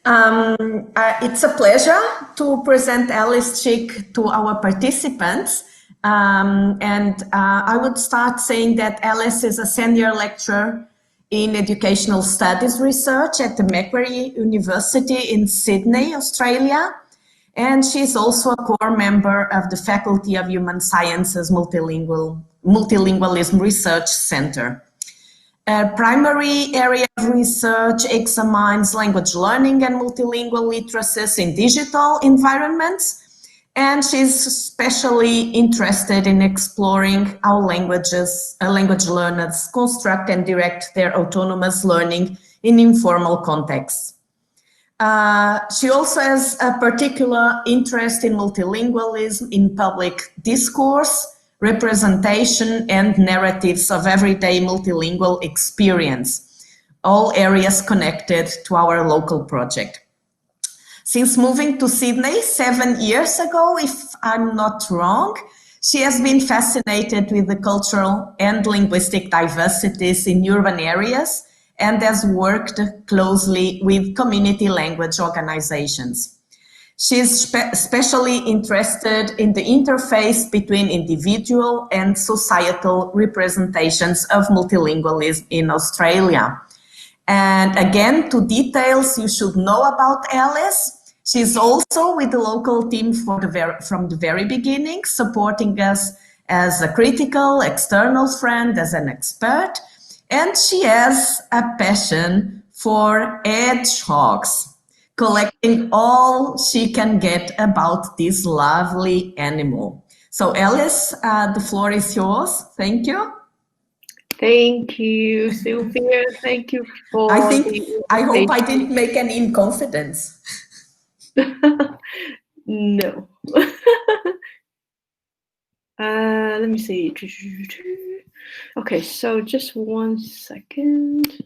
It's a pleasure to present Alice Chick to our participants. I would start saying that Alice is a senior lecturer in educational studies research at the Macquarie University in Sydney, Australia. And she's also a core member of the Faculty of Human Sciences Multilingualism Research Center. A primary area of research examines language learning and multilingual literacies in digital environments. And she's especially interested in exploring how language learners construct and direct their autonomous learning in informal contexts. She also has a particular interest in multilingualism in public discourse, representation, and narratives of everyday multilingual experience, all areas connected to our local project. Since moving to Sydney 7 years ago, if I'm not wrong, she has been fascinated with the cultural and linguistic diversities in urban areas and has worked closely with community language organizations. She is especially interested in the interface between individual and societal representations of multilingualism in Australia. And again, to details you should know about Alice. She's also with the local team from the very beginning, supporting us as a critical, external friend, as an expert. And she has a passion for hedgehogs, collecting all she can get about this lovely animal. So Alice, the floor is yours. Thank you. Thank you, Sylvia. Thank you for I hope I didn't make any inconfidence. No. Let me see. Okay, so just 1 second.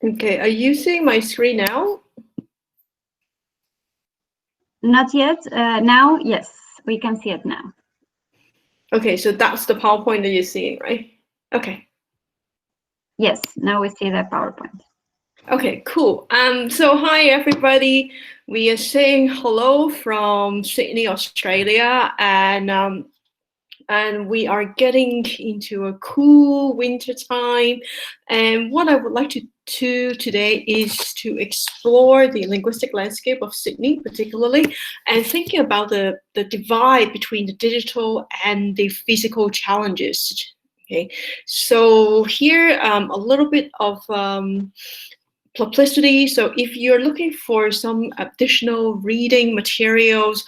Okay, are you seeing my screen now? Not yet. Now, yes, we can see it now. Okay, so that's the PowerPoint that you're seeing, right? Okay. Yes, now we see the PowerPoint. Okay, cool. So hi everybody. We are saying hello from Sydney, Australia, and we are getting into a cool winter time. And what I would like to do today is to explore the linguistic landscape of Sydney, particularly, and thinking about the divide between the digital and the physical challenges. Okay, so here a little bit of publicity. So if you're looking for some additional reading materials,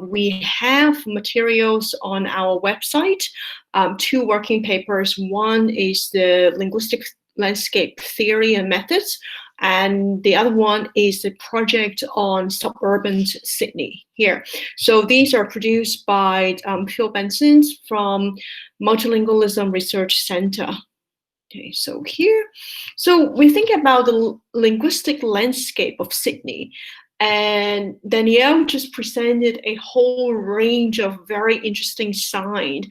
we have materials on our website, 2 working papers. One is the Linguistic Landscape Theory and Methods, and the other one is the project on suburban Sydney here. So these are produced by Phil Benson from Multilingualism Research Center. Okay, so here, so we think about the linguistic landscape of Sydney, and Danielle just presented a whole range of very interesting signs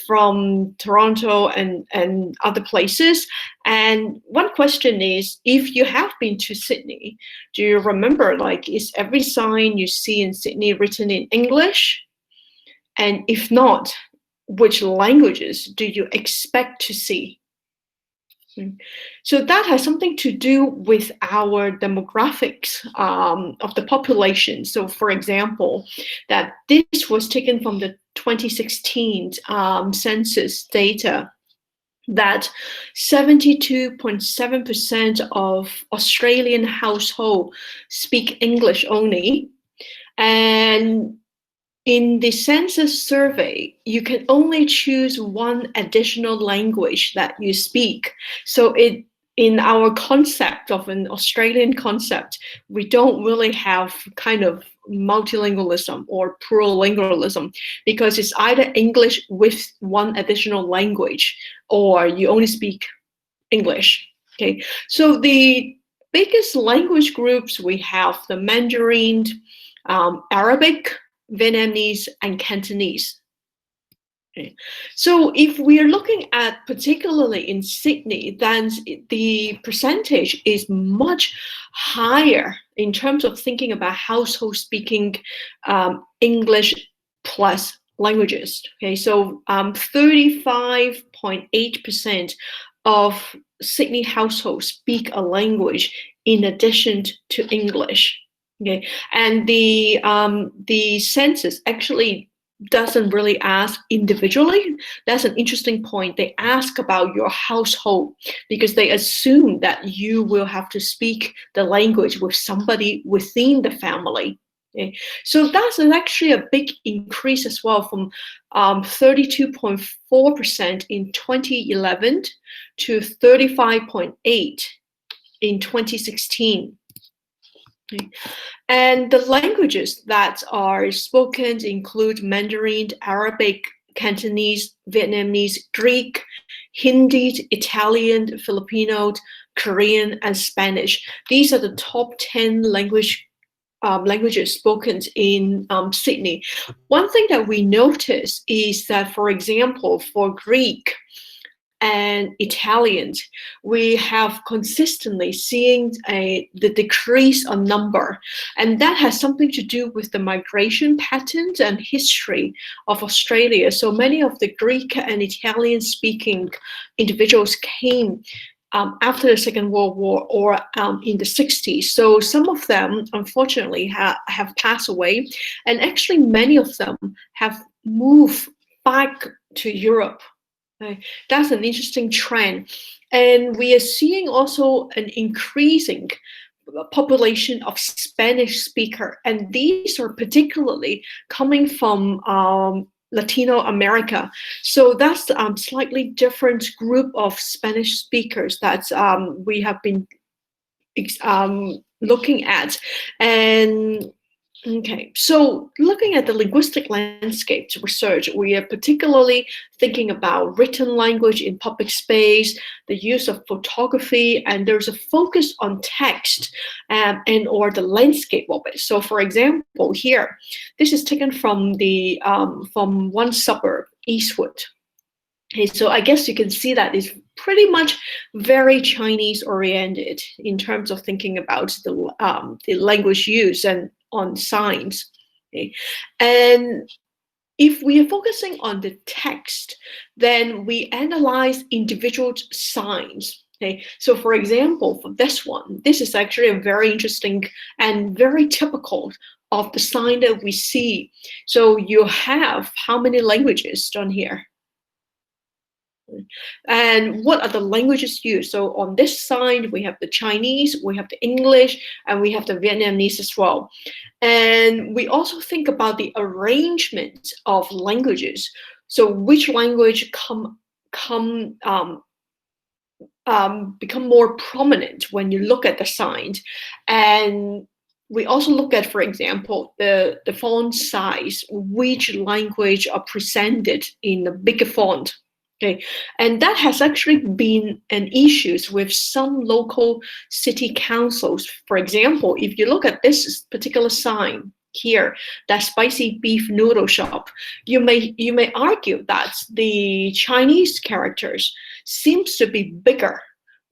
from Toronto and other places. And one question is, if you have been to Sydney, do you remember, like, is every sign you see in Sydney written in English? And if not, which languages do you expect to see? So that has something to do with our demographics of the population. So for example, that this was taken from the 2016 census data, that 72.7% of Australian households speak English only. And in the census survey, you can only choose one additional language that you speak. So in our concept of an Australian concept, we don't really have kind of multilingualism or plurilingualism, because it's either English with one additional language or you only speak English. Okay, so the biggest language groups we have the Mandarin, Arabic, Vietnamese, and Cantonese. Okay. So if we are looking at particularly in Sydney, then the percentage is much higher in terms of thinking about household speaking English plus languages. Okay, so 35.8% of Sydney households speak a language in addition to English. Okay, and the census actually doesn't really ask individually. That's an interesting point. They ask about your household because they assume that you will have to speak the language with somebody within the family. Okay. So that's actually a big increase as well, from 32.4% in 2011 to 35.8% in 2016. Okay. And the languages that are spoken include Mandarin, Arabic, Cantonese, Vietnamese, Greek, Hindi, Italian, Filipino, Korean, and Spanish. These are the top 10 languages spoken in Sydney. One thing that we notice is that, for example, for Greek and Italians, we have consistently seen the decrease on number, and that has something to do with the migration patterns and history of Australia. So many of the Greek and Italian speaking individuals came after the Second World War or in the 60s. So some of them, unfortunately, have passed away, and actually many of them have moved back to Europe. Okay. That's an interesting trend. And we are seeing also an increasing population of Spanish speaker, and these are particularly coming from Latino America. So that's a slightly different group of Spanish speakers that we have been looking at. And okay, so looking at the linguistic landscape research, we are particularly thinking about written language in public space, the use of photography, and there's a focus on text and or the landscape of it. So for example, here, this is taken from the from one suburb, Eastwood. Okay, so I guess you can see that it's pretty much very Chinese oriented in terms of thinking about the language use and on signs. Okay. And if we are focusing on the text, then we analyze individual signs. Okay. So for example, for this one, this is actually a very interesting and very typical of the sign that we see. So you have how many languages done here? And what are the languages used? So on this side, we have the Chinese, we have the English, and we have the Vietnamese as well. And we also think about the arrangement of languages. So which language become more prominent when you look at the signs. And we also look at, for example, the font size, which language are presented in a bigger font. Okay, and that has actually been an issue with some local city councils. For example, if you look at this particular sign here, that spicy beef noodle shop, you may argue that the Chinese characters seems to be bigger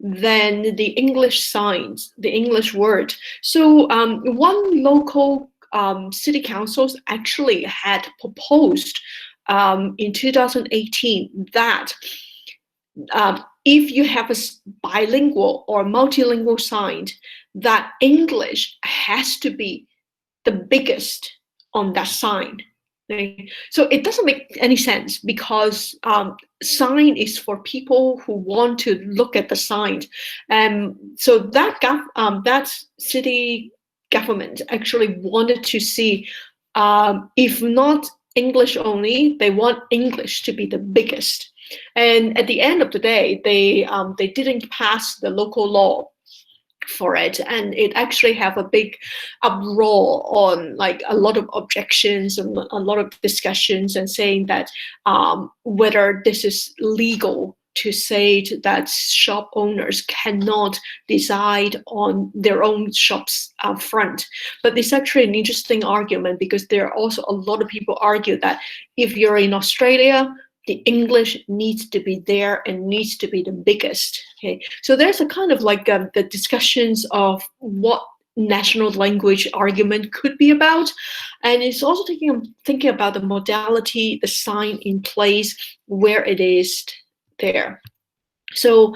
than the English signs, the English word. So one local city councils actually had proposed in 2018 that if you have a bilingual or multilingual sign, that English has to be the biggest on that sign. Okay? So it doesn't make any sense because sign is for people who want to look at the sign. So that city government actually wanted to see, if not English only, they want English to be the biggest. And at the end of the day, they didn't pass the local law for it, and it actually have a big uproar on like a lot of objections and a lot of discussions, and saying that whether this is legal to say that shop owners cannot decide on their own shops front. But it's actually an interesting argument because there are also a lot of people argue that if you're in Australia, the English needs to be there and needs to be the biggest. Okay, so there's a kind of like the discussions of what national language argument could be about, and it's also thinking about the modality, the sign in place where it is there. So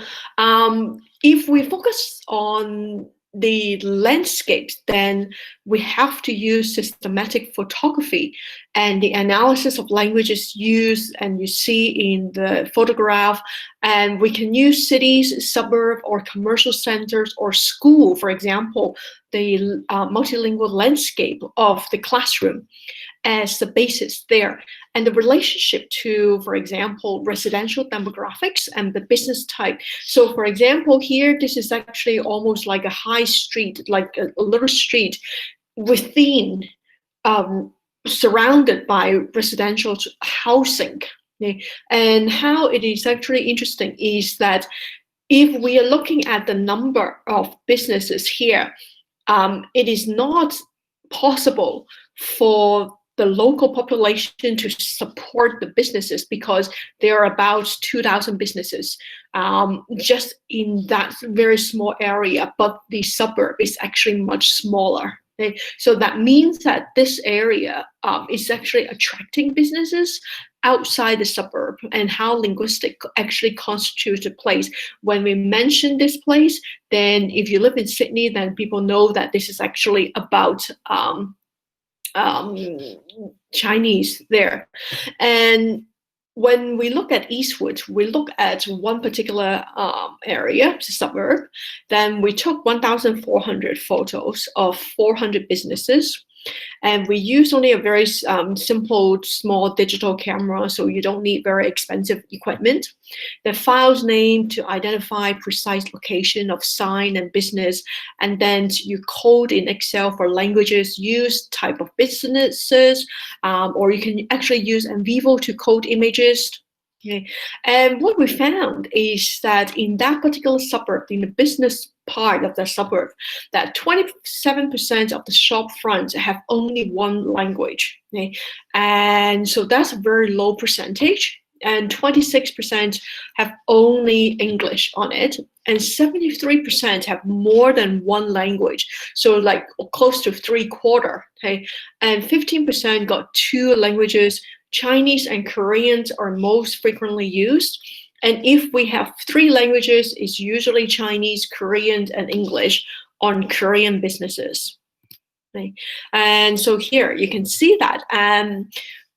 if we focus on the landscape, then we have to use systematic photography and the analysis of languages used, and you see in the photograph, and we can use cities, suburb, or commercial centers, or school, for example, the multilingual landscape of the classroom as the basis there, and the relationship to, for example, residential demographics and the business type. So for example, here, this is actually almost like a high street, like a little street within, surrounded by residential housing. Okay? And how it is actually interesting is that if we are looking at the number of businesses here, it is not possible for the local population to support the businesses, because there are about 2,000 businesses just in that very small area, but the suburb is actually much smaller. Okay? So that means that this area is actually attracting businesses outside the suburb, and how linguistic actually constitutes a place. When we mention this place, then if you live in Sydney, then people know that this is actually about Chinese there. And when we look at Eastwood, we look at one particular area, suburb, then we took 1,400 photos of 400 businesses. And we use only a very simple, small digital camera, so you don't need very expensive equipment. The file's name to identify precise location of sign and business, and then you code in Excel for languages used, type of businesses, or you can actually use NVivo to code images. Okay. And what we found is that in that particular suburb, in the business part of the suburb, that 27% of the shop fronts have only one language. Okay. And so that's a very low percentage. And 26% have only English on it, and 73% have more than one language, so like close to 3/4. Okay, and 15% got 2 languages. Chinese and Korean are most frequently used, and if we have 3 languages, it's usually Chinese, Korean, and English on Korean businesses. Okay. And so here you can see that,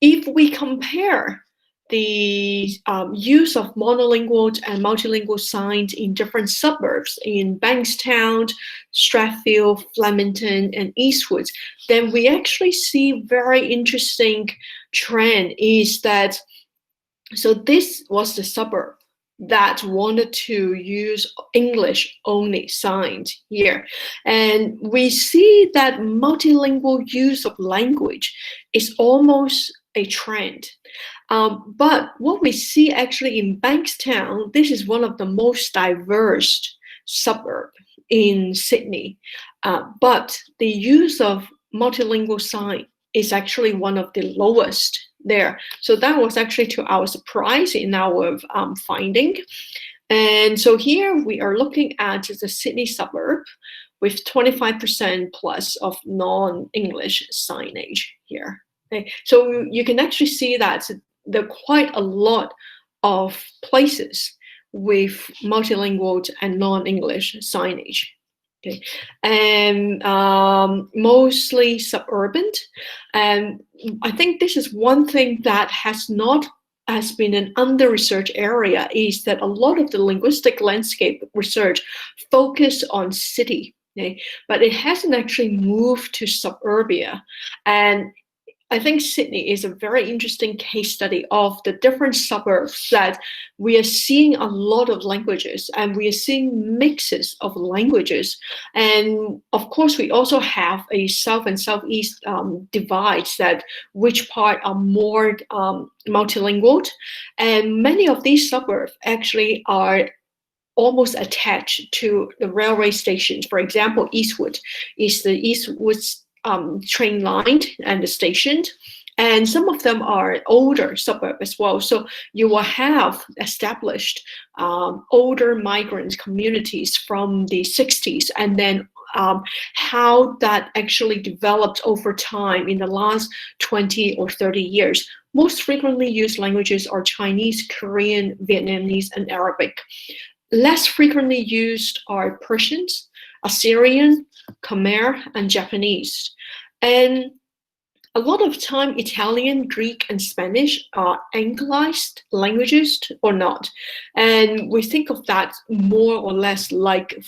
if we compare the use of monolingual and multilingual signs in different suburbs in Bankstown, Strathfield, Flemington, and Eastwood, then we actually see very interesting trend is that, so this was the suburb that wanted to use English only signs here. And we see that multilingual use of language is almost a trend. But what we see actually in Bankstown, this is one of the most diverse suburbs in Sydney. But the use of multilingual sign is actually one of the lowest there. So that was actually to our surprise in our finding. And so here we are looking at the Sydney suburb with 25% plus of non-English signage here. Okay. So you can actually see that there are quite a lot of places with multilingual and non-English signage. Okay. And mostly suburban. And I think this is one thing that has been an under-researched area, is that a lot of the linguistic landscape research focus on city, okay? But it hasn't actually moved to suburbia. And I think Sydney is a very interesting case study of the different suburbs that we are seeing a lot of languages, and we are seeing mixes of languages. And of course, we also have a south and southeast divides, that which part are more multilingual. And many of these suburbs actually are almost attached to the railway stations. For example, Eastwood is the Eastwood train line and the station, And some of them are older suburb as well. So you will have established older migrant communities from the 60s, and then how that actually developed over time in the last 20 or 30 years. Most frequently used languages are Chinese, Korean, Vietnamese, and Arabic. Less frequently used are Persian, Assyrian, Khmer, and Japanese. And a lot of time, Italian, Greek, and Spanish are Anglicized languages or not. And we think of that more or less like,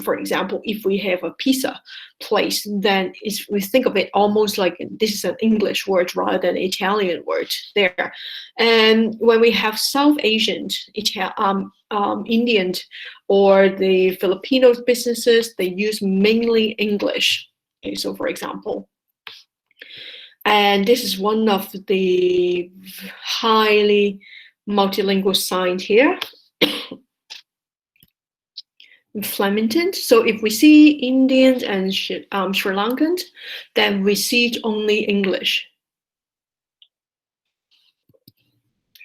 for example, if we have a pizza place, then we think of it almost like this is an English word rather than an Italian word there. And when we have South Asian, Indian, or the Filipino businesses, they use mainly English. Okay, so for example, and this is one of the highly multilingual signs here. Flemington. So if we see Indians and Sri Lankans, then we see only English.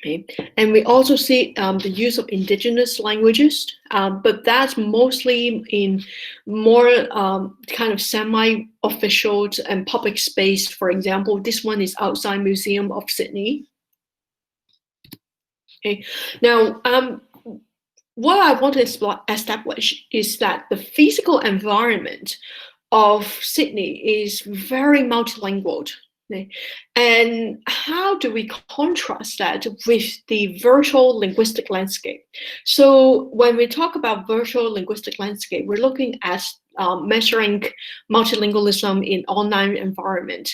Okay. And we also see the use of indigenous languages, but that's mostly in more kind of semi-official and public space. For example, this one is outside Museum of Sydney. Okay. Now, what I want to establish is that the physical environment of Sydney is very multilingual. And how do we contrast that with the virtual linguistic landscape? So when we talk about virtual linguistic landscape, we're looking at measuring multilingualism in online environment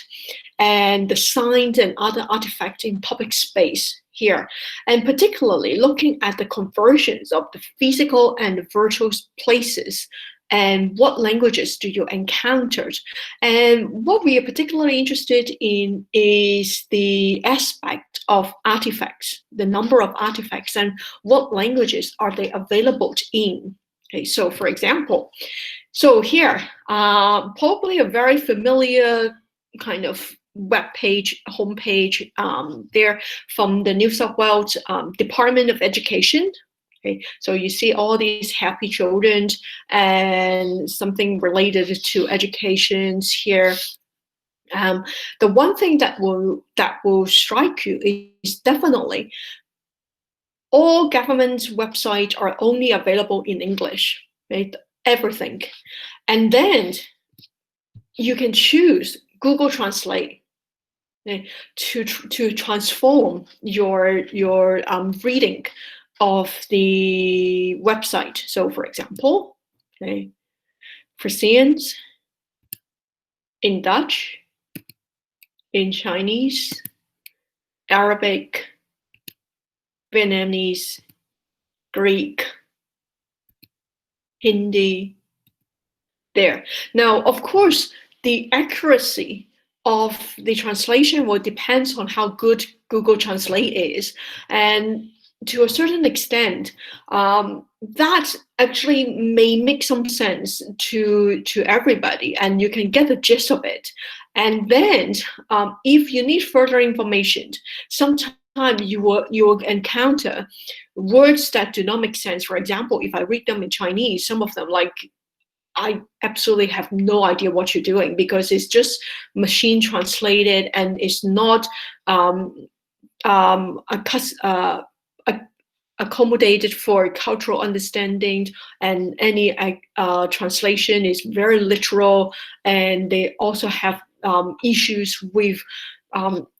and the signs and other artifacts in public space here, and particularly looking at the conversions of the physical and the virtual places. And what languages do you encounter? And what we are particularly interested in is the aspect of artifacts, the number of artifacts, and what languages are they available in. Okay, so for example, so here, probably a very familiar kind of web page, homepage there from the New South Wales Department of Education. Okay, so you see all these happy children and something related to education here. The one thing that will strike you is definitely all government websites are only available in English, right? Everything. And then you can choose Google Translate to transform your reading of the website. So for example, okay, Frisians in Dutch, in Chinese, Arabic, Vietnamese, Greek, Hindi, there. Now, of course, the accuracy of the translation will depend on how good Google Translate is. And to a certain extent, that actually may make some sense to everybody, and you can get the gist of it. And then, if you need further information, sometimes you will encounter words that do not make sense. For example, if I read them in Chinese, some of them, like, I absolutely have no idea what you're doing, because it's just machine translated and it's not accommodated for cultural understanding, and any translation is very literal, and they also have issues with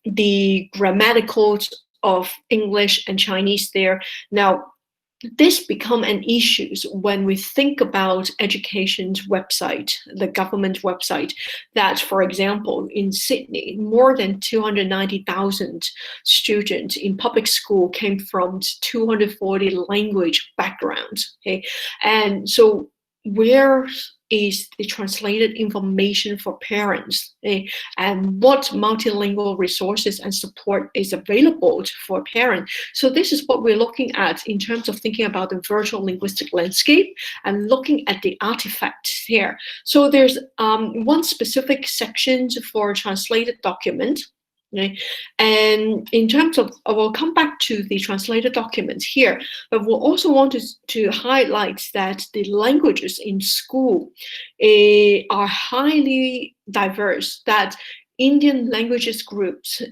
the grammaticals of English and Chinese there. Now, this become an issue when we think about education's website, the government website, that, for example, in Sydney, more than 290,000 students in public school came from 240 language backgrounds. Okay, and so where is the translated information for parents, and what multilingual resources and support is available for parents? So this is what we're looking at in terms of thinking about the virtual linguistic landscape and looking at the artifacts here. So there's one specific section for translated document. Okay? And in terms of, we'll come back to the translated documents here, but we'll also want to highlight that the languages in school are highly diverse, that Indian languages groups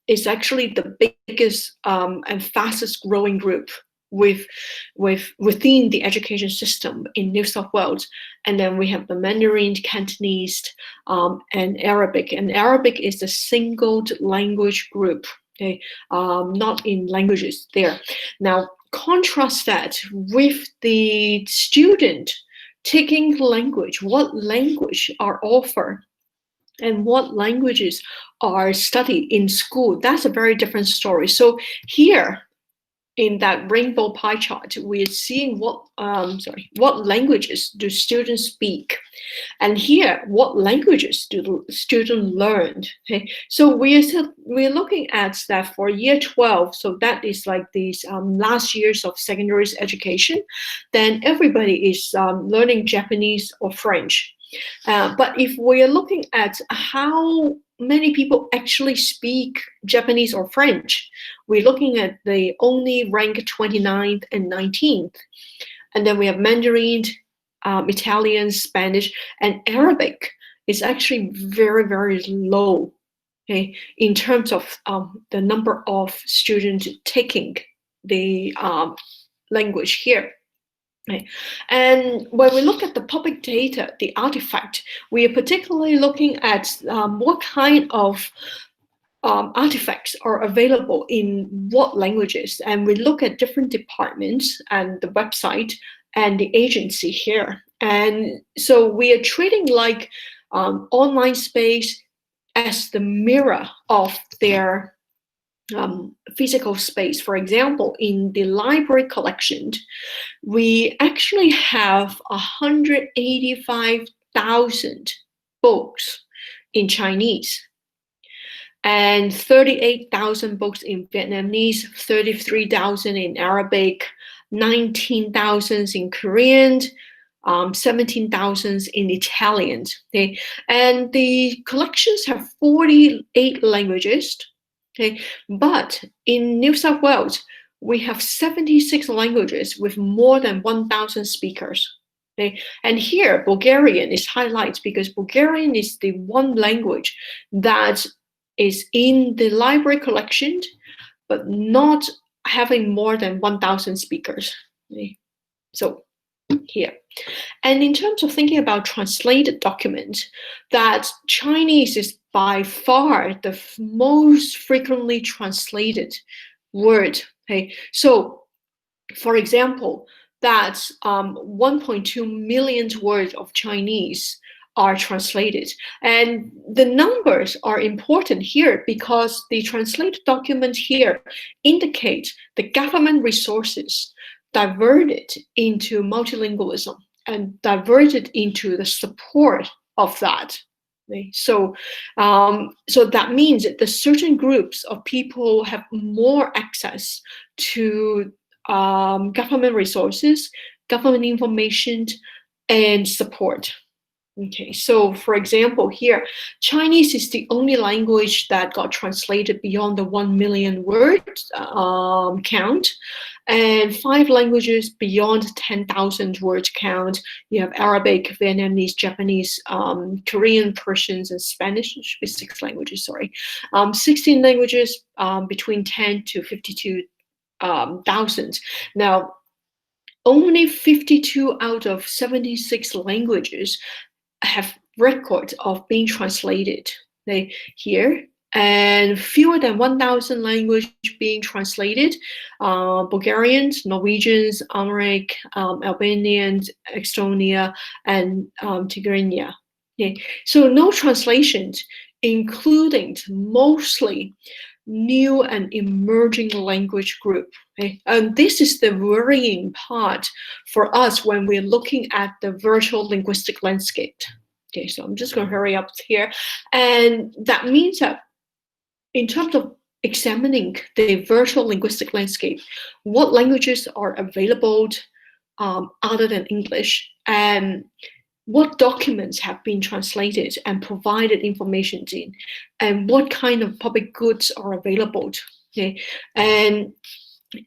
is actually the biggest and fastest growing group within the education system in New South Wales. And then we have the Mandarin, Cantonese, and Arabic. And Arabic is the single language group, okay, not in languages there. Now, contrast that with the student taking language, what language are offered and what languages are studied in school. That's a very different story. So here, in that rainbow pie chart, we're seeing what languages do students speak, and here what languages do the student learn. Okay, so we're looking at that for year 12. So that is like these last years of secondary education. Then everybody is learning Japanese or French. But if we're looking at how many people actually speak Japanese or French, we're looking at the only rank 29th and 19th. And then we have Mandarin, Italian, Spanish, and Arabic is actually very, very low, okay, in terms of the number of students taking the language here. Okay. And when we look at the public data, the artifact, we are particularly looking at what kind of artifacts are available in what languages. And we look at different departments and the website and the agency here. And so we are treating like online space as the mirror of their physical space. For example, in the library collection, we actually have 185,000 books in Chinese and 38,000 books in Vietnamese, 33,000 in Arabic, 19,000 in Korean, 17,000 in Italian. Okay? And the collections have 48 languages. Okay, but in New South Wales, we have 76 languages with more than 1,000 speakers. Okay, and here Bulgarian is highlighted because Bulgarian is the one language that is in the library collection, but not having more than 1,000 speakers. Okay, so here. And in terms of thinking about translated documents, that Chinese is by far the most frequently translated word. Okay, so for example, that 1.2 million words of Chinese are translated. And the numbers are important here because the translated documents here indicate the government resources diverted into multilingualism and diverted into the support of that. Okay? So that means that the certain groups of people have more access to government resources, government information, and support. Okay, so for example, here, Chinese is the only language that got translated beyond the 1 million word count, and 5 languages beyond 10,000 word count. You have Arabic, Vietnamese, Japanese, Korean, Persian, and Spanish. It should be 6 languages, sorry. 16 languages between 10 to 52,000. Now, only 52 out of 76 languages have record of being translated here, and fewer than 1,000 language being translated. Bulgarians, Norwegians, Amharic, Albanians, Estonia, and Tigrinya. Okay. So no translations, including mostly new and emerging language group. Okay? And this is the worrying part for us when we're looking at the virtual linguistic landscape. Okay, so I'm just going to hurry up here. And that means that in terms of examining the virtual linguistic landscape, what languages are available other than English, and what documents have been translated and provided information in, and what kind of public goods are available. Okay, and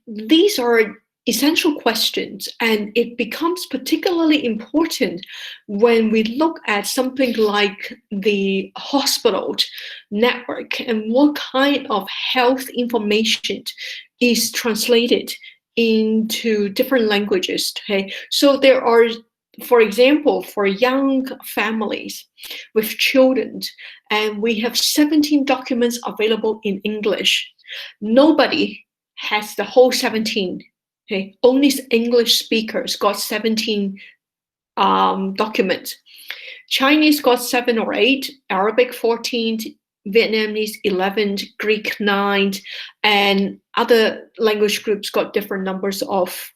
these are essential questions, and it becomes particularly important when we look at something like the hospital network and what kind of health information is translated into different languages. Okay, so there are, for example, for young families with children, and we have 17 documents available in English. Nobody has the whole 17. Okay, only English speakers got 17 documents. Chinese got 7 or 8, Arabic 14, Vietnamese 11, Greek 9, and other language groups got different numbers of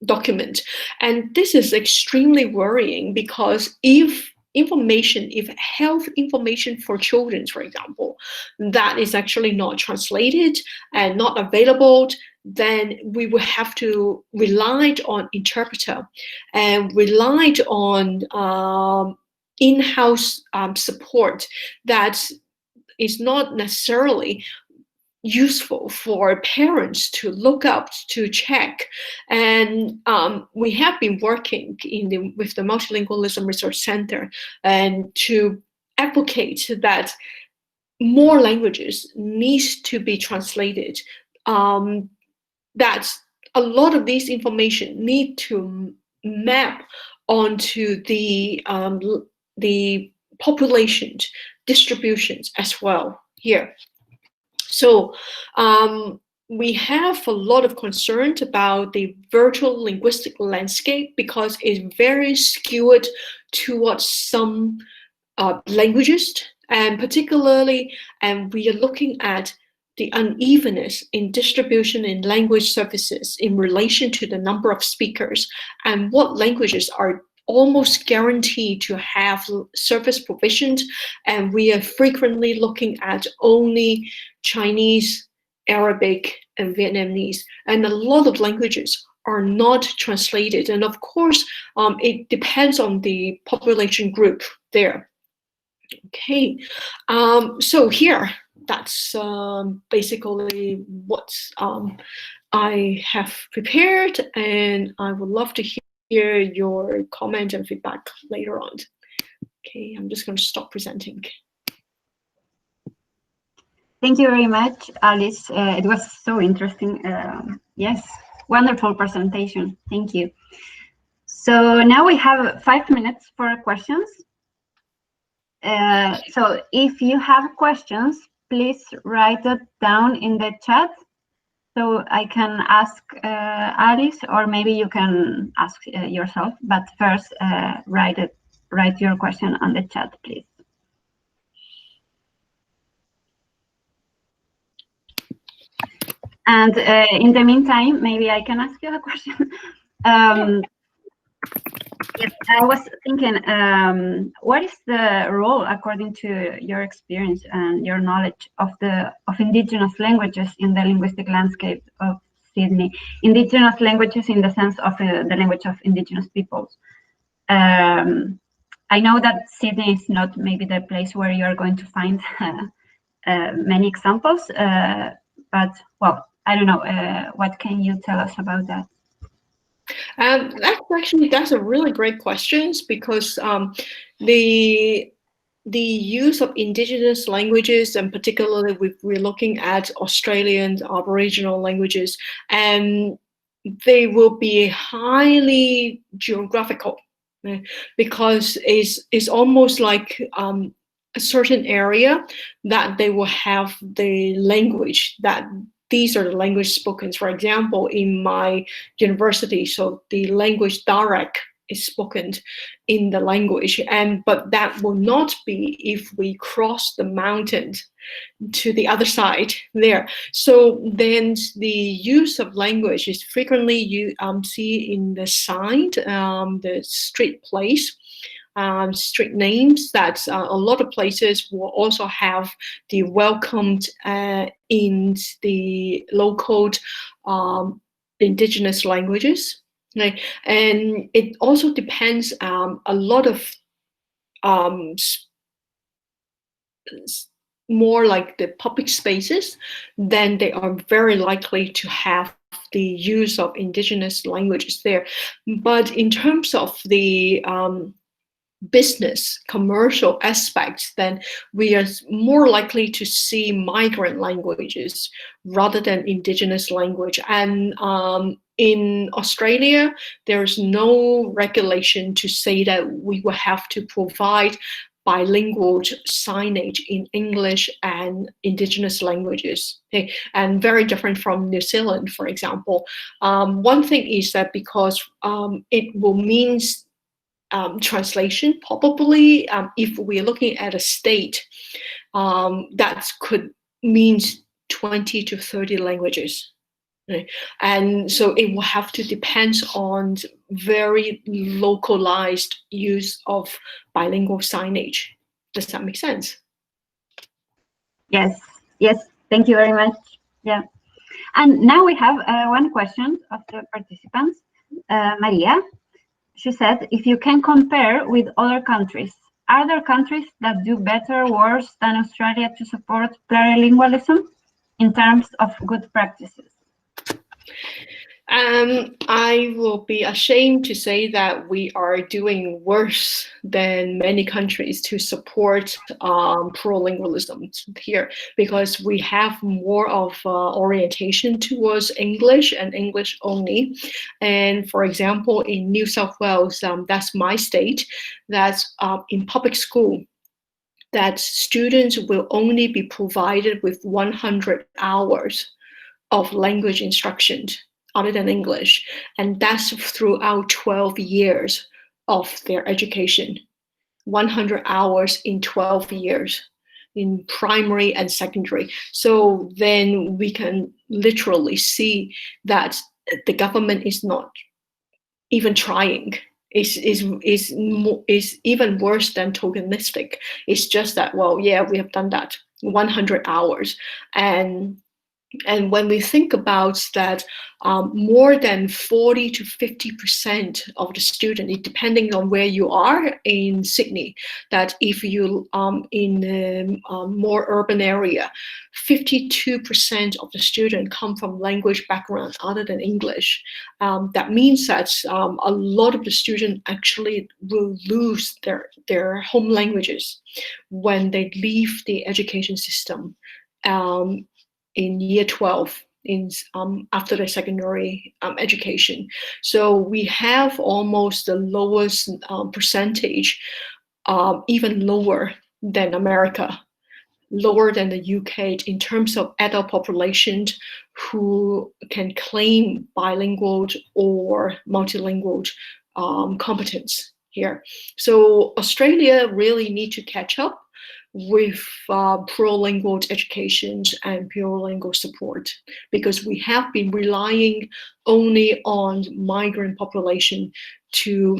document. And this is extremely worrying, because if health information for children, for example, that is actually not translated and not available, then we will have to rely on interpreter and rely on in-house support that is not necessarily useful for parents to look up, to check. And we have been working with the Multilingualism Research Center and to advocate that more languages needs to be translated, that a lot of this information need to map onto the population distributions as well here. So we have a lot of concern about the virtual linguistic landscape, because it's very skewed towards some languages, and particularly, and we are looking at the unevenness in distribution in language services in relation to the number of speakers, and what languages are almost guaranteed to have service provisioned, and we are frequently looking at only Chinese, Arabic, and Vietnamese, and a lot of languages are not translated. And of course, it depends on the population group there. Okay, so here, that's basically what I have prepared, and I would love to hear your comment and feedback later on. Okay, I'm just going to stop presenting. Thank you very much, Alice. It was so interesting. Yes, wonderful presentation. Thank you. So now we have 5 minutes for questions. So if you have questions, please write it down in the chat so I can ask Alice, or maybe you can ask yourself. But first, write your question on the chat, please. And in the meantime, maybe I can ask you a question. Yes, I was thinking, what is the role, according to your experience and your knowledge, of indigenous languages in the linguistic landscape of Sydney? Indigenous languages in the sense of the language of indigenous peoples. I know that Sydney is not maybe the place where you are going to find many examples, but well, I don't know. What can you tell us about that? That's a really great question, because the use of indigenous languages, and particularly we're looking at Australian Aboriginal languages, and they will be highly geographical, because it's almost like a certain area that they will have the language that these are the language spoken. For example, in my university, so the language direct is spoken in the language, but that will not be if we cross the mountain to the other side there. So then the use of language is frequently you see in the sign, the street place, street names, that a lot of places will also have the welcomed in the local indigenous languages. Right. And it also depends a lot of more like the public spaces, then they are very likely to have the use of indigenous languages there. But in terms of the business, commercial aspects, then we are more likely to see migrant languages rather than indigenous language. And in Australia, there's no regulation to say that we will have to provide bilingual signage in English and indigenous languages. Okay? And very different from New Zealand, for example. One thing is that because it will mean translation, probably if we're looking at a state, that could mean 20 to 30 languages. Right? And so it will have to depend on very localized use of bilingual signage. Does that make sense? Yes, yes, thank you very much. Yeah. And now we have one question of the participants. Maria, she said, if you can compare with other countries, are there countries that do better or worse than Australia to support plurilingualism in terms of good practices? I will be ashamed to say that we are doing worse than many countries to support plurilingualism here, because we have more of orientation towards English and English only. And for example, in New South Wales, that's my state, that's in public school, that students will only be provided with 100 hours of language instruction other than English, and that's throughout 12 years of their education. 100 hours in 12 years in primary and secondary. So then we can literally see that the government is not even trying. Is even worse than tokenistic. It's just that, well, yeah, we have done that 100 hours. And when we think about that, more than 40 to 50% of the student, depending on where you are in Sydney, that if you in a more urban area, 52% of the student come from language background other than English. That means that a lot of the students actually will lose their home languages when they leave the education system. In year 12, after their secondary education. So we have almost the lowest percentage, even lower than America, lower than the UK in terms of adult population who can claim bilingual or multilingual competence here. So Australia really need to catch up with plurilingual education and plurilingual support, because we have been relying only on migrant population to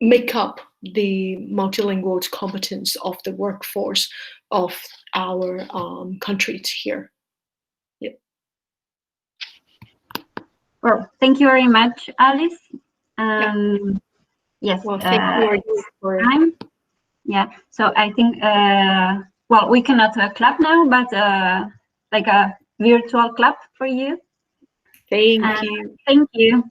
make up the multilingual competence of the workforce of our countries here. Yeah. Well, thank you very much, Alice. Yes. Well, thank you for time. Yeah, so I think, well, we cannot clap now, but like a virtual clap for you. Thank you. Thank you.